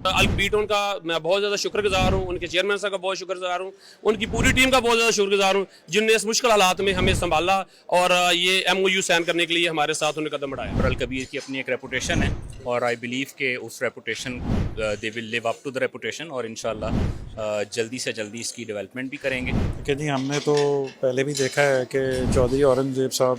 अल्कबीटोन का मैं बहुत ज़्यादा शुक्रगुजार हूँ, उनके चेयरमैन साहब का बहुत शुक्रगुजार हूँ, उनकी पूरी टीम का बहुत ज़्यादा शुक्रगुजार हूँ जिनने इस मुश्किल हालात में हमें संभाला और ये MOU साइन करने के लिए हमारे साथ उन्हें कदम बढ़ाया। और अलकबीर की अपनी एक रेपुटेशन है और आई बिलीव के उस reputation they will live up to the reputation और इंशाल्लाह जल्दी से जल्दी इसकी डेवलपमेंट भी करेंगे। कि जी हमने तो पहले भी देखा है कि चौधरी औरंगज़ेब साहब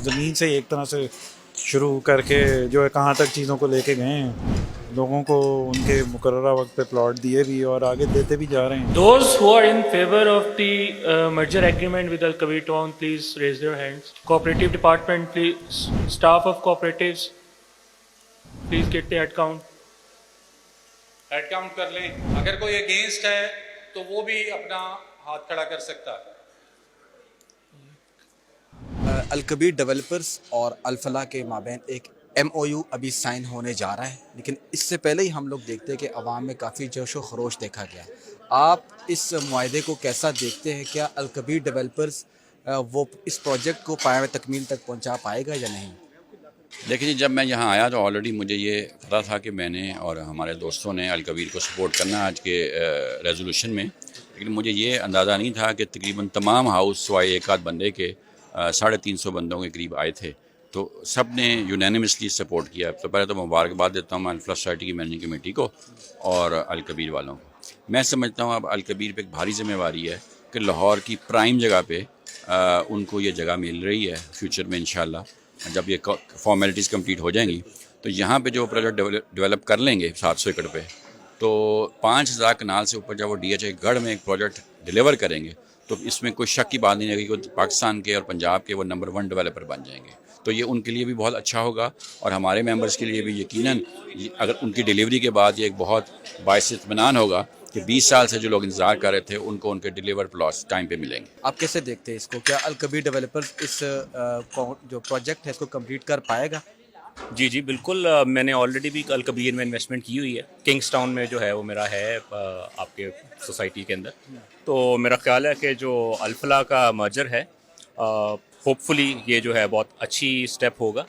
ज़मीन से एक तरह से शुरू करके जो है कहाँ तक चीज़ों को लेके गए हैं, लोगों को उनके मुकर्ररा वक्त पे प्लॉट दिए भी और आगे देते भी जा रहे हैं। Those who are in favor of the merger agreement with Al-Kabir Town, please raise their hands. Cooperative department, please. Staff of cooperatives, please get the head count. Head count कर लें। अगर कोई अगेंस्ट है तो वो भी अपना हाथ खड़ा कर सकता है। अलकबीर डेवलपर्स और अल-फलाह के माबैन एक MOU अभी साइन होने जा रहा है, लेकिन इससे पहले ही हम लोग देखते हैं कि अवाम में काफ़ी जोश व खरोश देखा गया। आप इस मुआहदे को कैसा देखते हैं? क्या अलकबीर डेवलपर्स वो इस प्रोजेक्ट को पाए तकमील तक पहुंचा पाएगा या नहीं? देखिए जी, जब मैं यहाँ आया तो ऑलरेडी मुझे ये पता था कि मैंने और हमारे दोस्तों ने अलकबीर को सपोर्ट करना आज के रेजोल्यूशन में, लेकिन मुझे ये अंदाज़ा नहीं था कि तकरीबन तमाम हाउस सिवाय एक आध बंदे के 350 बंदों के करीब आए थे, तो सब ने यूनानिमसली सपोर्ट किया। तो पहले तो मुबारकबाद देता हूँ अल-फलाह सोसाइटी की मैनेजिंग कमेटी को और अलकबीर वालों को। मैं समझता हूँ अब अलकबीर पे एक भारी जिम्मेवारी है कि लाहौर की प्राइम जगह पे उनको ये जगह मिल रही है। फ्यूचर में इंशाल्लाह जब ये फॉर्मेलिटीज़ कंप्लीट हो जाएंगी तो यहाँ पे जो प्रोजेक्ट डेवलप कर लेंगे 700 एकड़ पे, तो 5000 कनाल से ऊपर जब वो DHA गढ़ में एक प्रोजेक्ट डिलीवर करेंगे तो इसमें कोई शक की बात नहीं है कि पाकिस्तान के और पंजाब के वो नंबर 1 डेवलपर बन जाएंगे। तो ये उनके लिए भी बहुत अच्छा होगा और हमारे मेंबर्स के लिए भी यकीनन अगर उनकी डिलीवरी के बाद ये एक बहुत बाइस इत्मीनान होगा कि 20 साल से जो लोग इंतज़ार कर रहे थे उनको उनके डिलीवर प्लॉट्स टाइम पे मिलेंगे। आप कैसे देखते हैं इसको? क्या अलकबीर डेवलपर्स इस जो प्रोजेक्ट है इसको कंप्लीट कर पाएगा? जी जी बिल्कुल, मैंने ऑलरेडी भी अलकबीर में इन्वेस्टमेंट की हुई है। किंग्स टाउन में जो है वो मेरा है आपके सोसाइटी के अंदर। तो मेरा ख्याल है कि जो अल-फलाह का मर्जर है होपफुली ये जो है बहुत अच्छी स्टेप होगा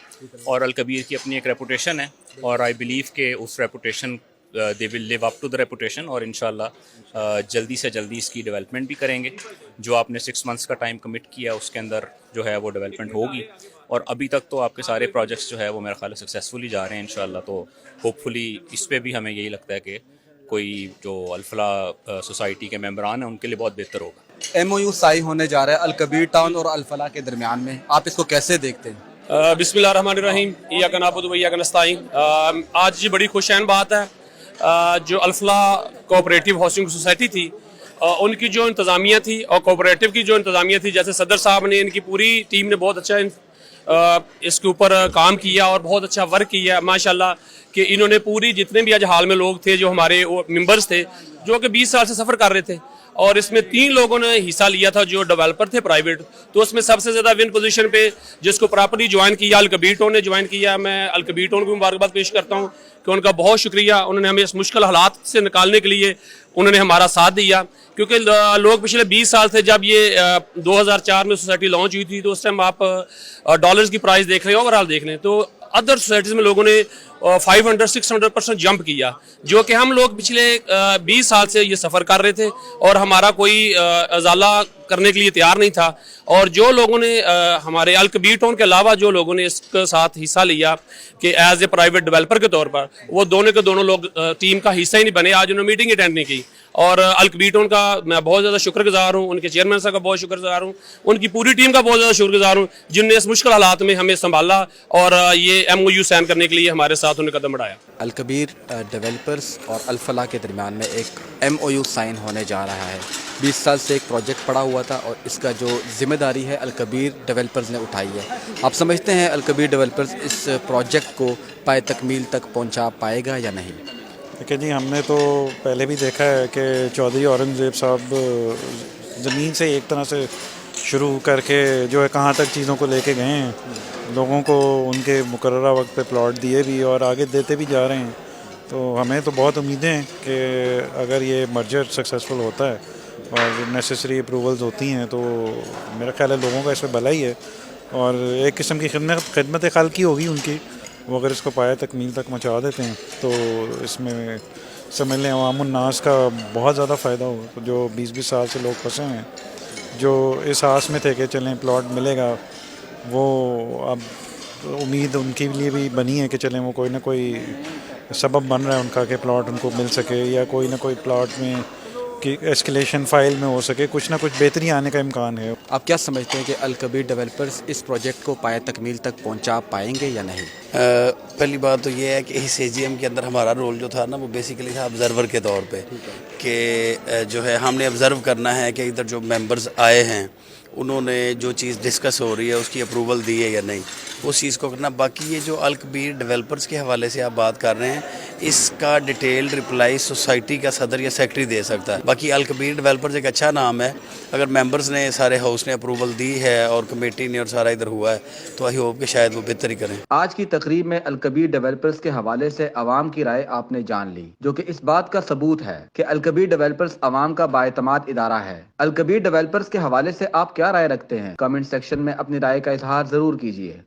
और अलकबीर की अपनी एक रेपुटेशन है और आई बिलीव के उस reputation they will live up to the reputation और इंशाल्लाह जल्दी से जल्दी इसकी डेवलपमेंट भी करेंगे। जो आपने 6 मंथ्स का टाइम कमिट किया उसके अंदर जो है वो डेवलपमेंट होगी और अभी तक तो आपके सारे प्रोजेक्ट्स जो है वो मेरा ख्याल है सक्सेसफुली जा रहे हैं इंशाल्लाह। तो होपफुली इस पे भी हमें यही लगता है कि कोई जो अल-फलाह सोसाइटी के मेंबरान हैं उनके लिए बहुत बेहतर होगा। MOU साइन होने जा रहा है अलकबीर टाउन और अल-फलाह के दरमियान में, आप इसको कैसे देखते हैं? बिस्मिल्लाहिर्रहमानिर्रहीम, इय्याका नअबुदु व इय्याका नस्तईन। आज ये बड़ी खुशैन बात है, जो अल-फलाह कोऑपरेटिव हाउसिंग सोसाइटी थी उनकी जो इंतज़ामिया थी और कोऑपरेटिव की जो इंतज़ामिया थी, जैसे सदर साहब ने, इनकी पूरी टीम ने बहुत अच्छा इसके ऊपर काम किया और बहुत अच्छा वर्क किया माशाल्लाह। कि इन्होंने पूरी जितने भी आज हाल में लोग थे जो हमारे मेंबर्स थे जो कि 20 साल से सफ़र कर रहे थे और इसमें 3 लोगों ने हिस्सा लिया था जो डेवलपर थे प्राइवेट। तो उसमें सबसे ज़्यादा विन पोजीशन पे जिसको प्रॉपर्ली ज्वाइन किया अलकबीर टाउन ने ज्वाइन किया। मैं अलकबीर टाउन को मुबारकबाद पेश करता हूँ कि उनका बहुत शुक्रिया, उन्होंने हमें इस मुश्किल हालात से निकालने के लिए उन्होंने हमारा साथ दिया। क्योंकि लोग पिछले 20 साल से जब ये 2004 में सोसाइटी लॉन्च हुई थी तो उस टाइम आप डॉलर्स की प्राइस देख रहे हैं, ओवरऑल देख रहे हैं, तो अदर सोसाइटीज़ में लोगों ने 500-600% जंप किया, जो कि हम लोग पिछले 20 साल से ये सफ़र कर रहे थे और हमारा कोई अजाला करने के लिए तैयार नहीं था। और जो लोगों ने हमारे अलकबीर टाउन के अलावा जो लोगों ने इसके साथ हिस्सा लिया कि एज ए प्राइवेट डेवलपर के तौर पर, वो दोनों के दोनों लोग टीम का हिस्सा ही नहीं बने। आज उन्होंने मीटिंग अटेंड नहीं की और अलकबीर टाउन का मैं बहुत ज़्यादा शुक्रगुजार हूँ, उनके चेयरमैन साहब का बहुत शुक्रगुजार हूँ, उनकी पूरी टीम का बहुत ज़्यादा शुक्रगुजार हूँ जिनने इस मुश्किल हालात में हमें संभाला और ये MOU साइन करने के लिए हमारे साथ उन्हें कदम बढ़ाया। अलकबीर डेवलपर्स और अल-फलाह के दरमियान में एक MOU साइन होने जा रहा है। 20 साल से एक प्रोजेक्ट पड़ा हुआ था और इसका जो जिम्मेदारी है अलकबीर डेवलपर्स ने उठाई है। आप समझते हैं अलकबीर डेवलपर्स इस प्रोजेक्ट को पाए तकमील तक पहुंचा पाएगा या नहीं? देखिए जी, हमने तो पहले भी देखा है कि चौधरी औरंगज़ेब साहब ज़मीन से एक तरह से शुरू करके जो है कहाँ तक चीज़ों को लेके गए हैं, लोगों को उनके मुकर्ररा वक्त पे प्लॉट दिए भी और आगे देते भी जा रहे हैं। तो हमें तो बहुत उम्मीदें हैं कि अगर ये मर्जर सक्सेसफुल होता है और नेसेसरी अप्रूवल्स होती हैं तो मेरा ख्याल है लोगों का इसमें भला ही है और एक किस्म की खिदमत खल्की होगी उनकी वो अगर इसको पाया तकमील तक पहुँचा देते हैं तो इसमें समझ लें अवामुन्नास का बहुत ज़्यादा फ़ायदा होगा। जो 20-20 साल से लोग फंसे हुए हैं, जो इस आस में थे कि चलें प्लॉट मिलेगा, वो अब उम्मीद उनके लिए भी बनी है कि चलें वो कोई ना कोई सबब बन रहा है उनका कि प्लॉट उनको मिल सके, या कोई ना कोई प्लॉट में कि एस्केलेशन फाइल में हो सके, कुछ ना कुछ बेहतरी आने का इम्कान है। आप क्या समझते हैं कि अल कबीर डेवलपर्स इस प्रोजेक्ट को पाया तकमील तक पहुंचा पाएंगे या नहीं? पहली बात तो ये है कि इस AGM के अंदर हमारा रोल जो था ना, वो बेसिकली था ऑब्ज़र्वर के तौर पे, कि जो है हमने ऑब्ज़र्व करना है कि इधर जो मेंबर्स आए हैं उन्होंने जो चीज़ डिस्कस हो रही है उसकी अप्रूवल दी है या नहीं, उस चीज़ को करना। बाकी ये जो अल कबीर डेवलपर्स के हवाले से आप बात कर रहे हैं, इसका डिटेल रिप्लाई सोसाइटी का सदर या सेक्रेटरी दे सकता है। बाकी अल कबीर डेवलपर्स एक अच्छा नाम है, अगर मेंबर्स ने सारे हाउस ने अप्रूवल दी है और कमेटी ने और सारा इधर हुआ है, तो आई होप कि शायद वो बेहतर ही करें। आज की तकरीब में अल कबीर डेवलपर्स के हवाले से अवाम की राय आपने जान ली, जो कि इस बात का सबूत है कि अल कबीर डेवलपर्स अवाम का बाएतमाद इदारा है। अल कबीर डेवलपर्स के हवाले से आप क्या राय रखते हैं? कमेंट सेक्शन में अपनी राय का इजहार जरूर कीजिए।